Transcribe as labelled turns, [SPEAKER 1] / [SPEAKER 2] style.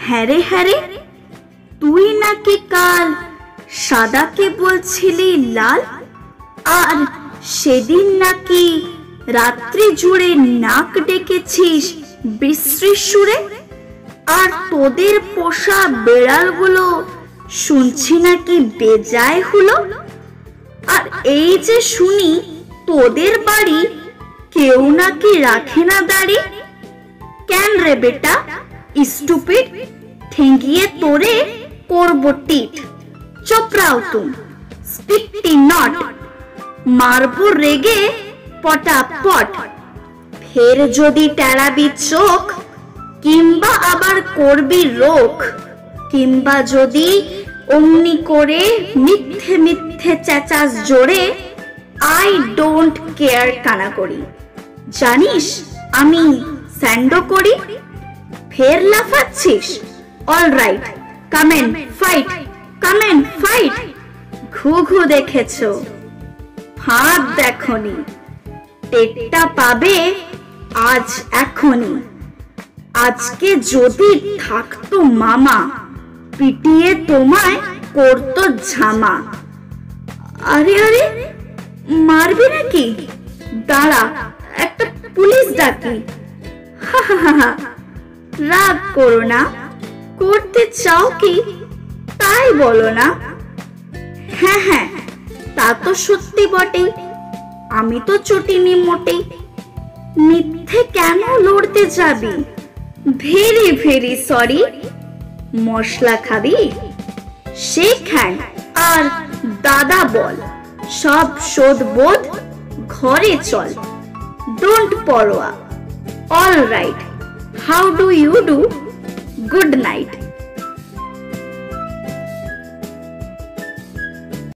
[SPEAKER 1] হ্যাঁ রে, তুই নাকি কাল সাদাকে বলছিলি লাল, আর সেদিন নাকি রাত্রি জুড়ে নাক ডেকেছিস বিশ্রীর সুরে। আর তোদের পোষা বেড়ালগুলো শুনছি নাকি বেজায় হলো। আর এই যে শুনি তোদের বাড়ি কেউ নাকি রাখে না দাড়ি। কেন রে বেটা স্টুপিড, ঠেঙ্গিয়ে তোরে করব টিট। চোপড়াও তুম স্পিকটি নট, মারবো রেগে পটাপট। ফের যদি টেরাবি চোখ, কিংবা আবার করবি রোখ, কিংবা যদি অমনি করে মিথ্যে মিথ্যে চেঁচাস জোরে, আই ডোন্ট কেয়ার কানা করি। জানিস আমি স্যান্ডো করি। ফের লাফাচ্ছিস? Alright, come and fight, come and fight. ঘুঘু দেখেছো, ফাঁদ দেখনি, টেকটা পাবে আজ এখনই। আজকে যদি থাকতো মামা, পিটিয়ে তোমায় করতো ঝামা। আরে আরে, মারবি নাকি? দাঁড়া একটা পুলিশ ডাকি। রাগ করো না, করতে চাও কি তাই বলো না। হ্যাঁ, তা তো সত্যি বটেই, আমি তো চটিনি মোটেই। মিথ্যে কেন লড়তে যাবি? Very very sorry. মশলা খাবি? শেক হ্যান্ড আর দাদা বল, সব শোধ বোধ ঘরে চল। ডোন্ট পরোয়া। Alright, how do you do? Good night.